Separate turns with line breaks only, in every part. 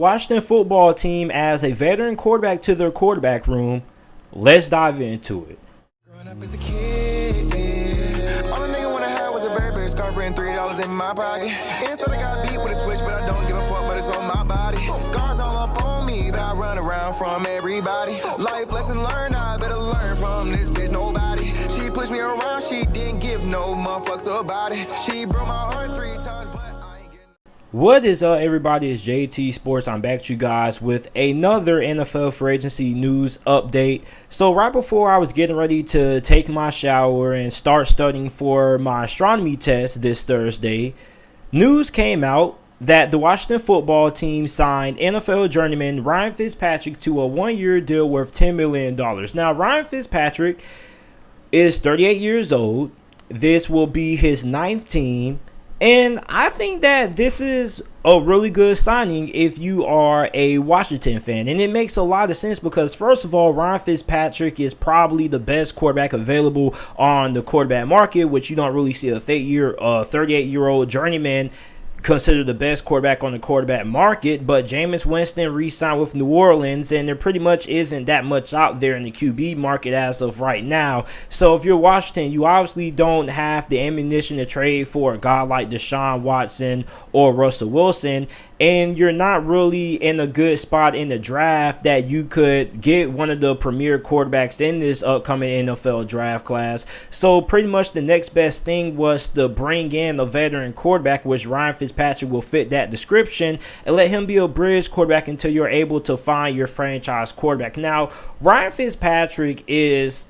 Washington football team adds a veteran quarterback to their quarterback room. Let's dive into it.
Growing up as a kid, yeah. All a nigga wanna have was a Burberry scarf and $3 in my pocket. Instead I got beat with a switch, but I don't give a fuck, but it's on my body. Scars all up on me, but I run around from everybody. Life lesson learned, I better learn from this bitch, nobody. She pushed me around, she didn't give no motherfucks about it. She broke my heart 3 times, but I ain't getting...
What is up, everybody? It's JT Sports. I'm back to you guys with another NFL free agency news update. So right before I was getting ready to take my shower and start studying for my astronomy test this Thursday, news came out that the Washington football team signed NFL journeyman Ryan Fitzpatrick to a one-year deal worth $10 million. Now, Ryan Fitzpatrick is 38 years old. This will be his 9th team. And I think that this is a really good signing if you are a Washington fan. And it makes a lot of sense because, first of all, Ryan Fitzpatrick is probably the best quarterback available on the quarterback market, which you don't really see a 38-year-old journeyman considered the best quarterback on the quarterback market. But Jameis Winston re-signed with New Orleans, and there pretty much isn't that much out there in the QB market as of right now. So if you're Washington, you obviously don't have the ammunition to trade for a guy like Deshaun Watson or Russell Wilson, and you're not really in a good spot in the draft that you could get one of the premier quarterbacks in this upcoming NFL draft class. So pretty much the next best thing was to bring in a veteran quarterback, which Ryan Fitzpatrick will fit that description, and let him be a bridge quarterback until you're able to find your franchise quarterback. Now, Ryan Fitzpatrick is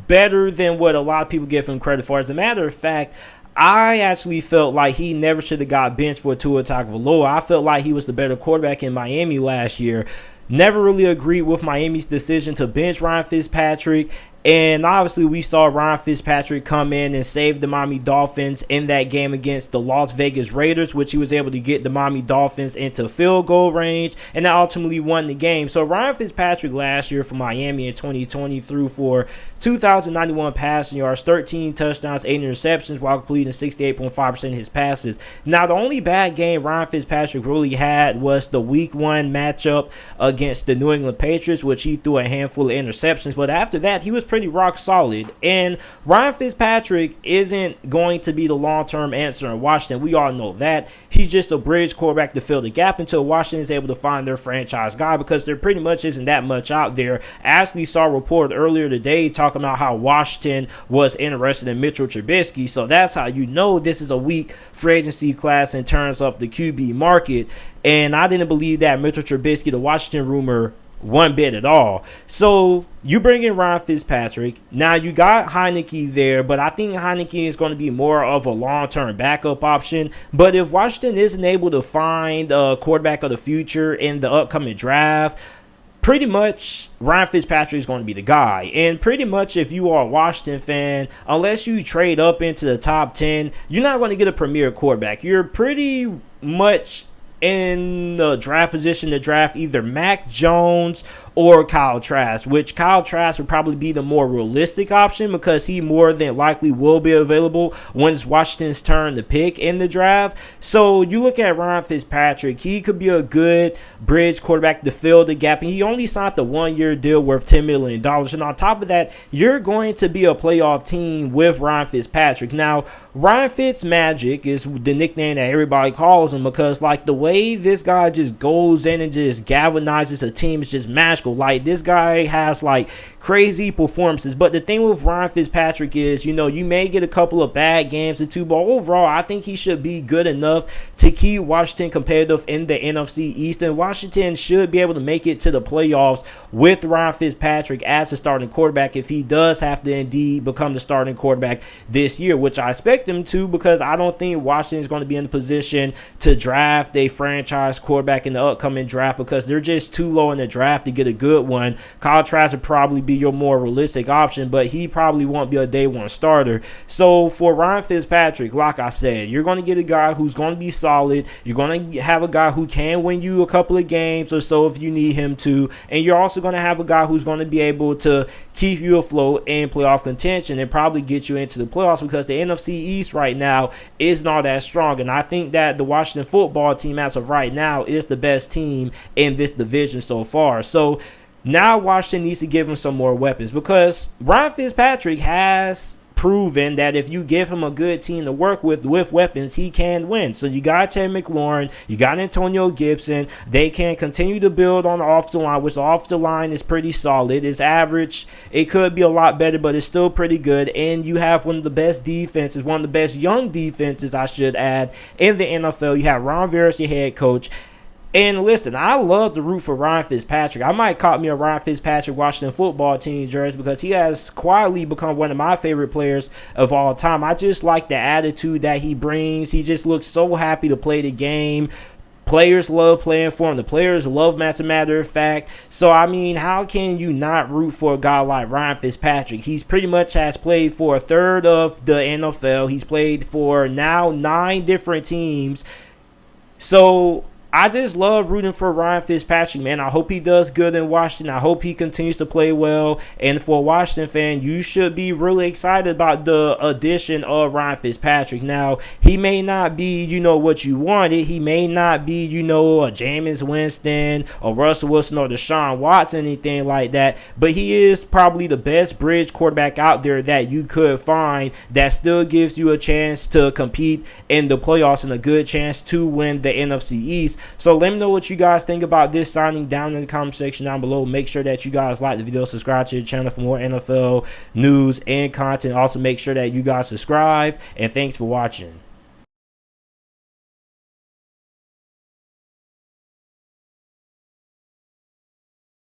better than what a lot of people give him credit for. As a matter of fact, I actually felt like he never should have got benched for Tua Tagovailoa. I felt like he was the better quarterback in Miami last year. Never really agreed with Miami's decision to bench Ryan Fitzpatrick. And obviously we saw Ryan Fitzpatrick come in and save the Miami Dolphins in that game against the Las Vegas Raiders, which he was able to get the Miami Dolphins into field goal range, and that ultimately won the game. So Ryan Fitzpatrick last year for Miami in 2020 threw for 2,091 passing yards, 13 touchdowns, 8 interceptions, while completing 68.5% of his passes. Now, the only bad game Ryan Fitzpatrick really had was the Week 1 matchup against the New England Patriots, which he threw a handful of interceptions. But after that, he was pretty rock solid. And Ryan Fitzpatrick isn't going to be the long-term answer in Washington. We all know that. He's just a bridge quarterback to fill the gap until Washington is able to find their franchise guy, because there pretty much isn't that much out there. I actually saw a report earlier today talking about how Washington was interested in Mitchell Trubisky. So that's how you know this is a weak free agency class in terms of the QB market. And I didn't believe that Mitchell Trubisky, the Washington rumor, one bit at all. So you bring in Ryan Fitzpatrick. Now you got Heineke there, but I think Heineke is going to be more of a long-term backup option. But if Washington isn't able to find a quarterback of the future in the upcoming draft, pretty much Ryan Fitzpatrick is going to be the guy. And pretty much if you are a Washington fan, unless you trade up into the top 10, you're not going to get a premier quarterback. You're pretty much in the draft position to draft either Mac Jones or Kyle Trask, which Kyle Trask would probably be the more realistic option because he more than likely will be available when it's Washington's turn to pick in the draft. So you look at Ryan Fitzpatrick, he could be a good bridge quarterback to fill the gap, and he only signed the one-year deal worth $10 million. And on top of that, you're going to be a playoff team with Ryan Fitzpatrick. Now, Ryan Fitzmagic is the nickname that everybody calls him because, like, the way this guy just goes in and just galvanizes a team is just magical. Like, this guy has like crazy performances. But the thing with Ryan Fitzpatrick is, you may get a couple of bad games or two, but overall I think he should be good enough to keep Washington competitive in the NFC East, and Washington should be able to make it to the playoffs with Ryan Fitzpatrick as a starting quarterback if he does have to indeed become the starting quarterback this year, which I expect him to, because I don't think Washington is going to be in the position to draft a franchise quarterback in the upcoming draft because they're just too low in the draft to get a good one. Kyle Trask would probably be your more realistic option, but he probably won't be a day one starter. So for Ryan Fitzpatrick, like I said, you're going to get a guy who's going to be solid. You're going to have a guy who can win you a couple of games or so if you need him to, and you're also going to have a guy who's going to be able to keep you afloat in playoff contention and probably get you into the playoffs, because the NFC East right now is not that strong. And I think that the Washington football team as of right now, is the best team in this division so far. So now Washington needs to give him some more weapons, because Ryan Fitzpatrick has proven that if you give him a good team to work with weapons, he can win. So you got Terry McLaurin, you got Antonio Gibson. They can continue to build on the offensive line, which the offensive line is pretty solid. It's average. It could be a lot better, but it's still pretty good. And you have one of the best defenses, one of the best young defenses, I should add, in the NFL. You have Ron Rivera, your head coach. And listen, I love to root for Ryan Fitzpatrick. I might cop me a Ryan Fitzpatrick Washington football team jersey, because he has quietly become one of my favorite players of all time. I just like the attitude that he brings. He just looks so happy to play the game. Players love playing for him. The players love him, as a matter of fact. So, I mean, how can you not root for a guy like Ryan Fitzpatrick? He's pretty much has played for a third of the NFL. He's played for now 9 different teams. So I just love rooting for Ryan Fitzpatrick, man. I hope he does good in Washington. I hope he continues to play well. And for a Washington fan, you should be really excited about the addition of Ryan Fitzpatrick. Now, he may not be, what you wanted. He may not be, a Jameis Winston or Russell Wilson or Deshaun Watson, anything like that. But he is probably the best bridge quarterback out there that you could find that still gives you a chance to compete in the playoffs and a good chance to win the NFC East. So let me know what you guys think about this signing down in the comment section down below. Make sure that you guys like the video, subscribe to the channel for more NFL news and content. Also, make sure that you guys subscribe, and thanks for watching.